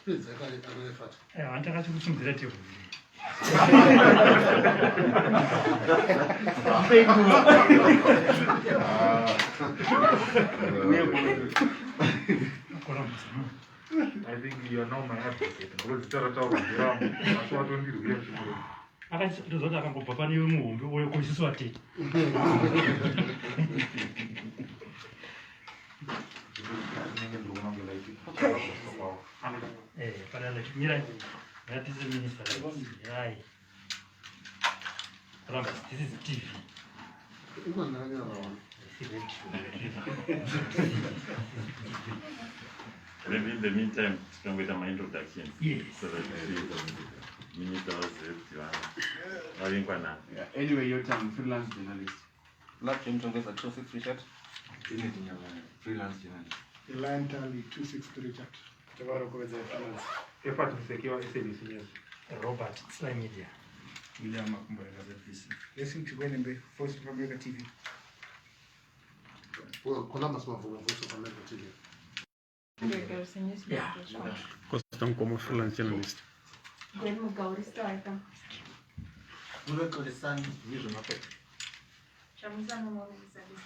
Please, I don't know what. I want to see the table. I think you are now my advocate. Because it's a talk that's what we do. I don't know if Papa knew move or you could swat. But I like me, that is the minister. Aye. Robert, this is TV. Maybe in the meantime, can we have my introduction? Yes. So that the ministers, yeah. Anyway, your time, freelance journalist. Not Jim Tongas at 26 Richard. Freelance journalist. Lantali 263 chat. If I secure SABC News. Robert, Sly Media. William Makumba ZPC. Listen to Wenembe, Voice of America TV. Well, Columbus Mavuma, Voice of America TV. Yeah. Custom como freelance journalist. Then Mugauri striker. Look at the sun vision of it. Chamisa no more service.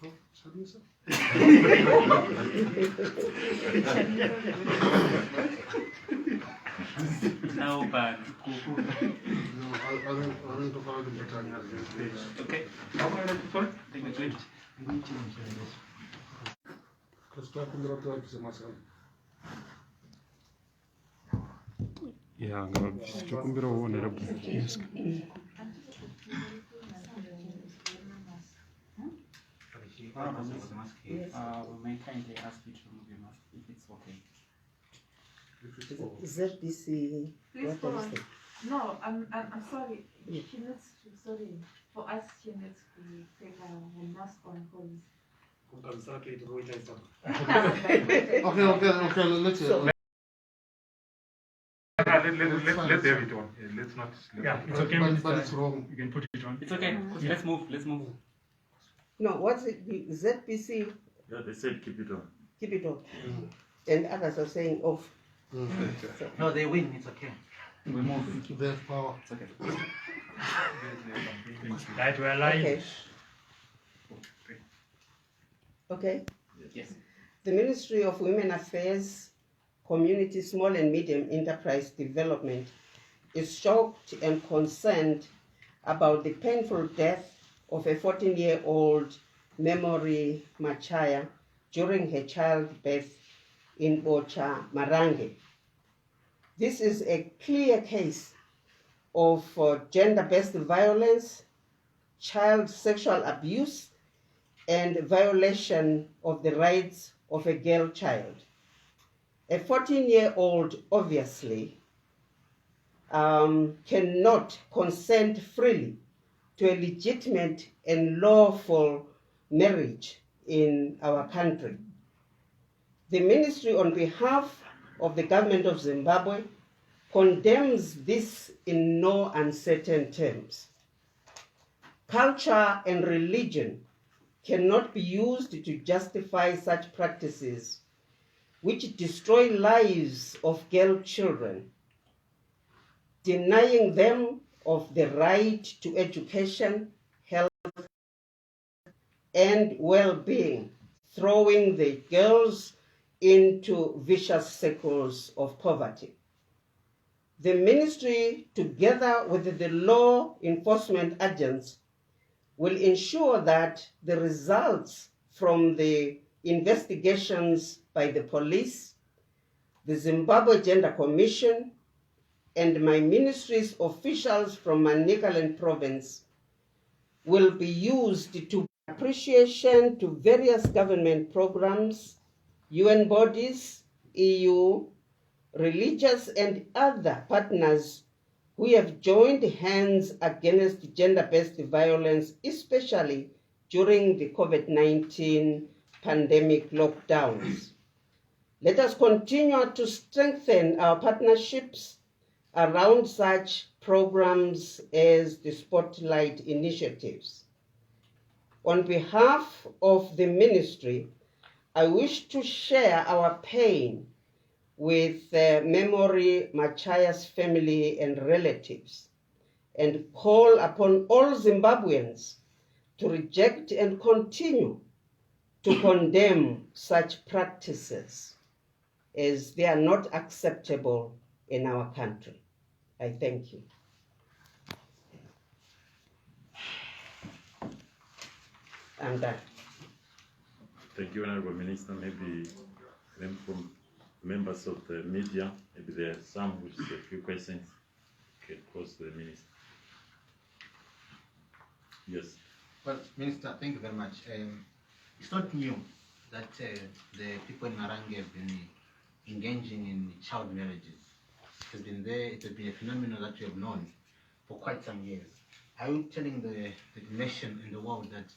Oh, Shamisa? Now bad. No, I don't talk about the Britannia. Okay. How can I sorry? Take a drink. Because talking about the office of myself. Yeah, I'm going to be honorable. Yes. We may kindly ask you to remove your mask if it's okay. ZBC. Please go on. No, I'm sorry. She needs to, sorry. For us, she needs to take her mask on hold. I'm sorry to go inside. Okay, let's hear. Let's have it on. Let's not. Yeah, it's okay. But it's wrong. You can put it on. It's okay. Yeah. Let's move. Let's move. No, what's it? ZBC, yeah, they said keep it on. keep it on. And others are saying off. No, they win. It's okay. We move. They have power. It's okay. Right, we're live. Okay. Okay. Yes. The Ministry of Women Affairs, Community, Small and Medium Enterprise Development is shocked and concerned about the painful death of a 14-year-old Memory Machaya during her childbirth in Bocha, Marange. This is a clear case of gender-based violence, child sexual abuse, and violation of the rights of a girl child. A 14-year-old obviously cannot consent freely to a legitimate and lawful marriage in our country. The ministry, on behalf of the government of Zimbabwe, condemns this in no uncertain terms. Culture and religion cannot be used to justify such practices which destroy lives of girl children, denying them of the right to education, health, and well-being, throwing the girls into vicious circles of poverty. The ministry, together with the law enforcement agents, will ensure that the results from the investigations by the police, the Zimbabwe Gender Commission, and my ministry's officials from Manicaland province will be used to appreciation to various government programs, UN bodies, EU, religious and other partners who have joined hands against gender-based violence, especially during the COVID-19 pandemic lockdowns. Let us continue to strengthen our partnerships around such programs as the Spotlight initiatives. On behalf of the ministry, I wish to share our pain with Memory Machaya's family and relatives and call upon all Zimbabweans to reject and continue to condemn such practices as they are not acceptable in our country. I thank you. I'm done. Thank you, Honorable Minister. Maybe from members of the media, maybe there are some with a few questions. Okay, pose to the Minister. Yes. Well, Minister, thank you very much. It's not new that the people in Marange have been engaging in child marriages. It has been there, it has been a phenomenon that we have known for quite some years. Are you telling the nation and the world that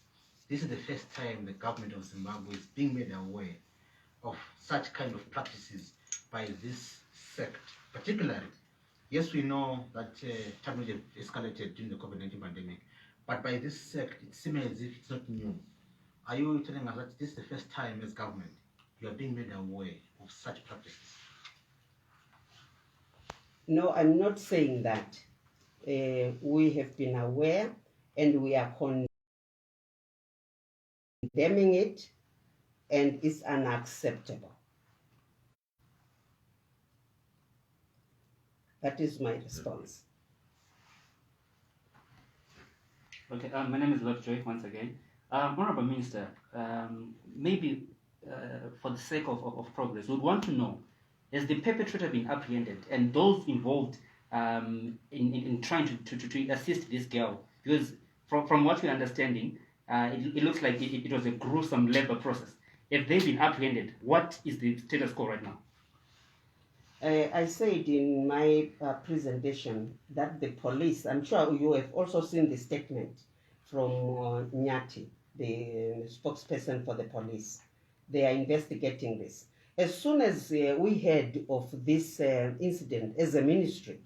this is the first time the government of Zimbabwe is being made aware of such kind of practices by this sect? Particularly, yes, we know that child marriage escalated during the COVID-19 pandemic, but by this sect, it seems as if it's not new. Are you telling us that this is the first time as government you are being made aware of such practices? No, I'm not saying that. We have been aware and we are condemning it, and it's unacceptable. That is my response. Okay, my name is Lovejoy once again. Honorable Minister, maybe for the sake of progress, we want to know, has the perpetrator been apprehended and those involved in trying to assist this girl? Because from what we're understanding, it looks like it was a gruesome labor process. If they've been apprehended, what is the status quo right now? I said in my presentation that the police, I'm sure you have also seen the statement from Nyati, the spokesperson for the police. They are investigating this. As soon as we heard of this incident as a ministry,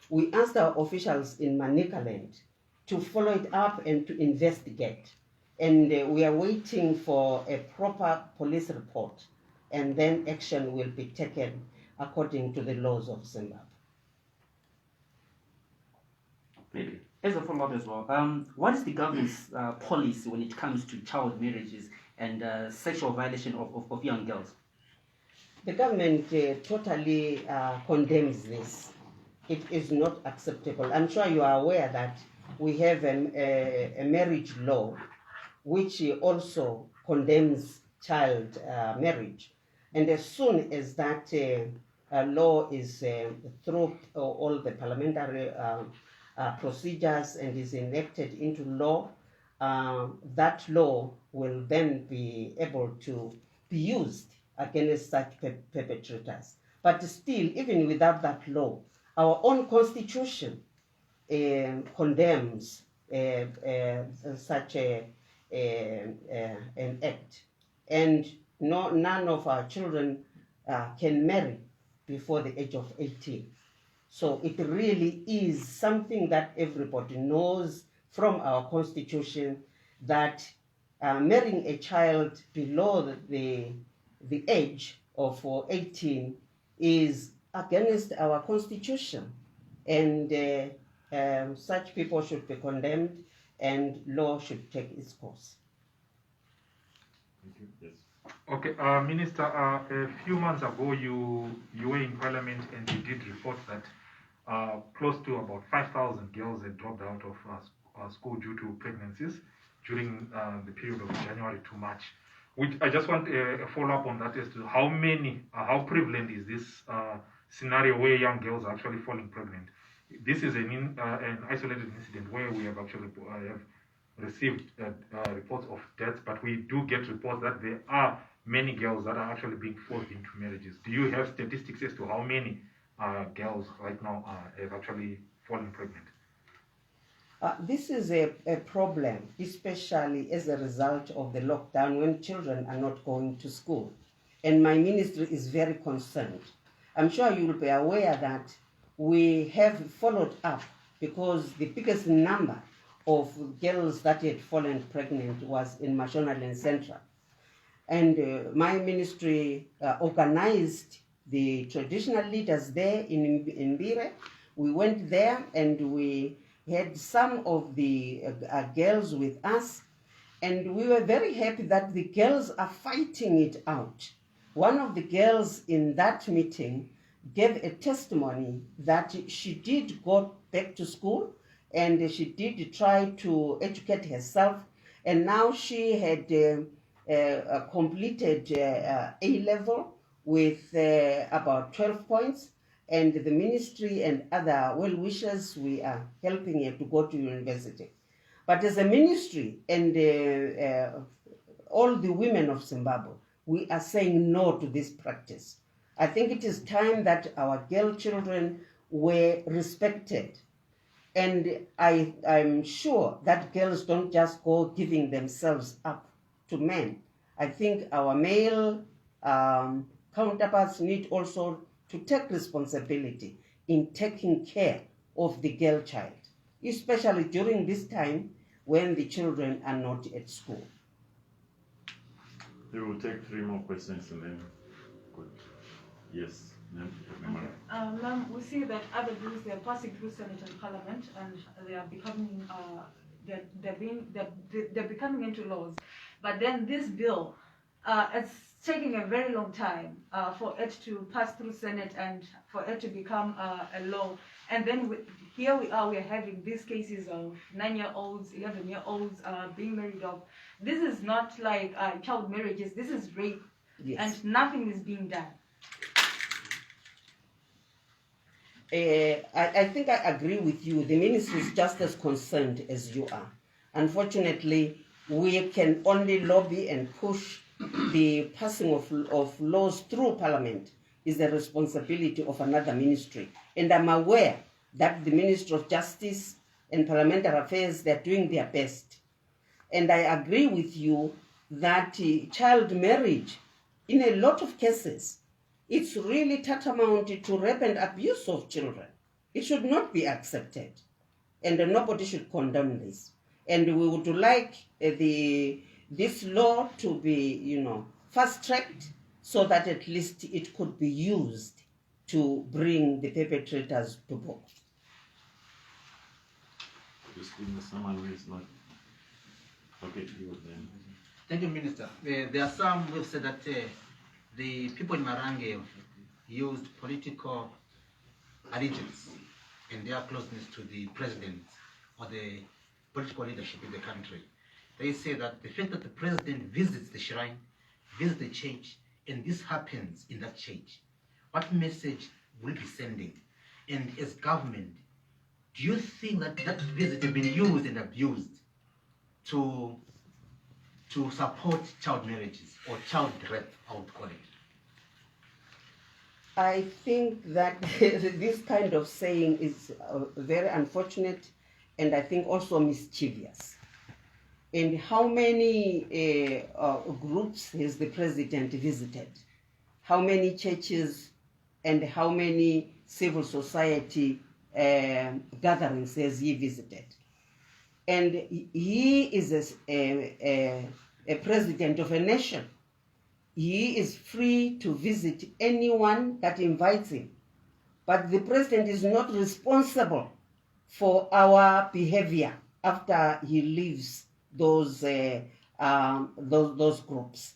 we asked our officials in Manicaland to follow it up and to investigate. And we are waiting for a proper police report, and then action will be taken according to the laws of Zimbabwe. Maybe. As a follow-up as well, what is the government's policy when it comes to child marriages and sexual violation of young girls? The government totally condemns this. It is not acceptable. I'm sure you are aware that we have a marriage law which also condemns child marriage. And as soon as that law is through all the parliamentary procedures and is enacted into law, that law will then be able to be used against such perpetrators. But still, even without that law, our own constitution condemns such an act. And none of our children can marry before the age of 18. So it really is something that everybody knows from our constitution, that marrying a child below the age of 18 is against our constitution, and such people should be condemned and law should take its course. Thank you. Yes. Okay, Minister, a few months ago you were in Parliament and you did report that close to about 5,000 girls had dropped out of school due to pregnancies during the period of January to March. Which I just want a follow-up on that as to how prevalent is this scenario where young girls are actually falling pregnant? This is an isolated incident where we have actually have received reports of deaths, but we do get reports that there are many girls that are actually being forced into marriages. Do you have statistics as to how many girls right now have actually fallen pregnant? This is a problem, especially as a result of the lockdown when children are not going to school. And my ministry is very concerned. I'm sure you will be aware that we have followed up, because the biggest number of girls that had fallen pregnant was in Mashonaland Central. And my ministry organized the traditional leaders there in Mbire. We went there and we had some of the girls with us, and we were very happy that the girls are fighting it out. One of the girls in that meeting gave a testimony that she did go back to school and she did try to educate herself, and now she had completed A-level with about 12 points, and the ministry and other well-wishers, we are helping her to go to university. But as a ministry and all the women of Zimbabwe, we are saying no to this practice. I think it is time that our girl children were respected. And I'm sure that girls don't just go giving themselves up to men. I think our male counterparts need also to take responsibility in taking care of the girl child, especially during this time when the children are not at school. We will take 3 more questions and then good. Yes, Ma'am, we see that other bills, they are passing through Senate and Parliament, and they are becoming they're becoming into laws. But then this bill, it's taking a very long time for it to pass through Senate and for it to become a law. And then here we are, we're having these cases of 9-year-olds, 11-year-olds being married off. This is not like child marriages, this is rape. Yes. And nothing is being done. I think I agree with you. The ministry is just as concerned as you are. Unfortunately, we can only lobby and push. The passing of laws through Parliament is the responsibility of another ministry. And I'm aware that the Ministry of Justice and Parliamentary Affairs, they're doing their best. And I agree with you that child marriage, in a lot of cases, it's really tantamount to rape and abuse of children. It should not be accepted. And nobody should condone this. And we would like this law to be, fast-tracked so that at least it could be used to bring the perpetrators to book. Someone who is not. Okay, you then. Thank you, Minister. There are some who have said that the people in Marange have used political allegiance and their closeness to the president or the political leadership in the country. They say that the fact that the president visits the shrine, visits the church, and this happens in that church, what message will be sending? And as government, do you think that that visit has been used and abused to support child marriages or child rape, I would call it? I think that this kind of saying is very unfortunate and I think also mischievous. And how many groups has the president visited? How many churches and how many civil society gatherings has he visited? And he is a president of a nation. He is free to visit anyone that invites him. But the president is not responsible for our behavior after he leaves those groups.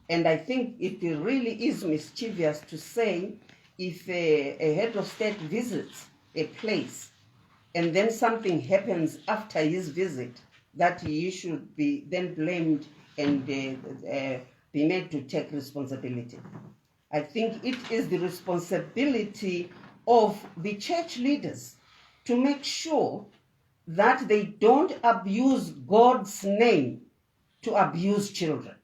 And I think it really is mischievous to say if a head of state visits a place and then something happens after his visit, that he should be then blamed and be made to take responsibility. I think it is the responsibility of the church leaders to make sure that they don't abuse God's name to abuse children.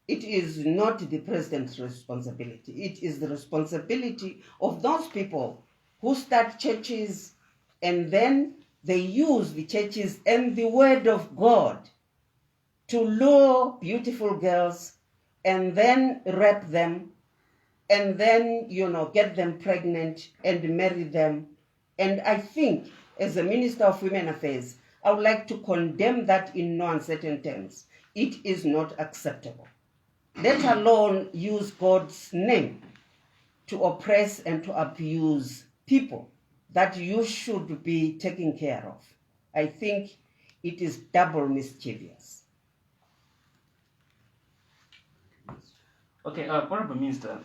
It is not the president's responsibility. It is the responsibility of those people who start churches and then they use the churches and the word of God to lure beautiful girls and then rape them and then, get them pregnant and marry them. And I think, as a Minister of Women Affairs, I would like to condemn that in no uncertain terms. It is not acceptable. let alone use God's name to oppress and to abuse people that you should be taking care of. I think it is double mischievous. Okay, Honorable Minister,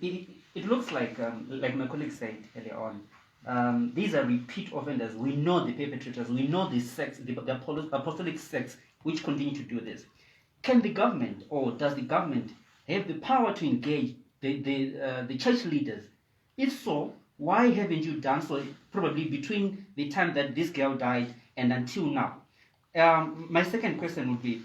it looks like my colleague said earlier on, these are repeat offenders. We know the perpetrators, we know the sects, the apostolic sects which continue to do this. Can the government, or does the government have the power to engage the church leaders? If so, why haven't you done so probably between the time that this girl died and until now? My second question would be,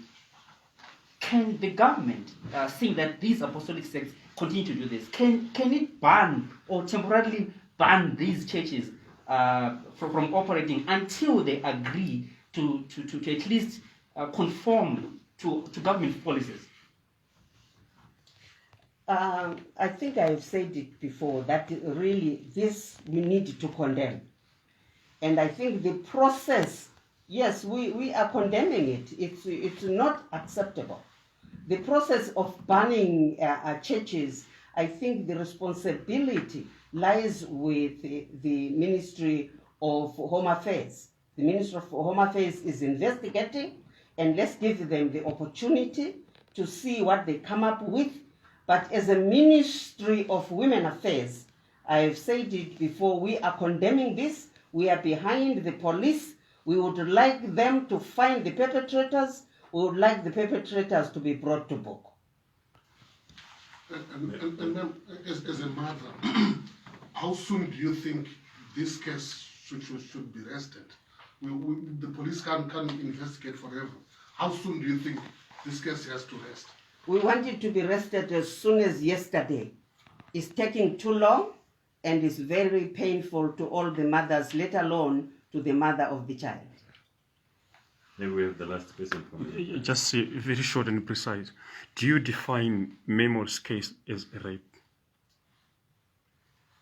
can the government, seeing that these apostolic sects continue to do this, can it ban or temporarily ban these churches from operating until they agree to at least conform to government policies? I think I've said it before that really this we need to condemn. And I think the process, yes, we are condemning it. It's not acceptable. The process of banning churches, I think the responsibility lies with the Ministry of Home Affairs. The Ministry of Home Affairs is investigating, and let's give them the opportunity to see what they come up with. But as a Ministry of Women Affairs, I've said it before, we are condemning this. We are behind the police. We would like them to find the perpetrators. We would like the perpetrators to be brought to book. And then, as a mother, how soon do you think this case should be arrested? The police can't investigate forever. How soon do you think this case has to rest? We want it to be arrested as soon as yesterday. It's taking too long, and it's very painful to all the mothers, let alone to the mother of the child. Maybe we have the last question from you. Just very short and precise. Do you define Memory's case as a rape?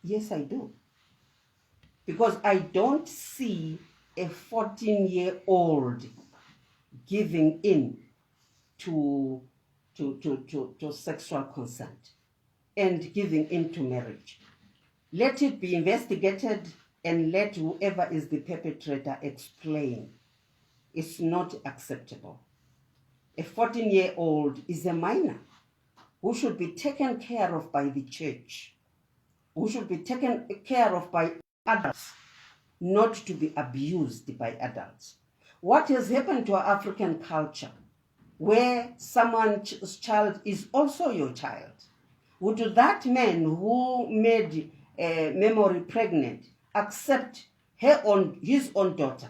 Yes, I do. Because I don't see a 14-year-old giving in to sexual consent and giving in to marriage. Let it be investigated, and let whoever is the perpetrator explain. It's not acceptable. A 14-year-old is a minor who should be taken care of by the church, who should be taken care of by adults, not to be abused by adults. What has happened to our African culture, where someone's child is also your child? Would that man who made Memory pregnant accept his own daughter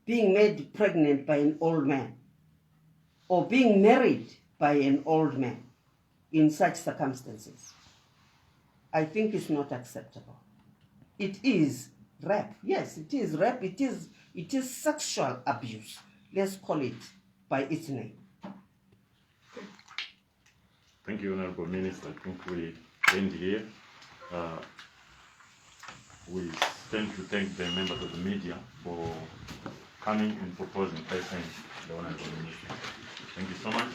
being made pregnant by an old man, or being married by an old man in such circumstances? I think it's not acceptable. It is rape. Yes, it is rape. It is sexual abuse. Let's call it by its name. Thank you, Honorable Minister. I think we end here. We stand to thank the members of the media for coming and proposing questions to the Honorable Minister. Thank you so much.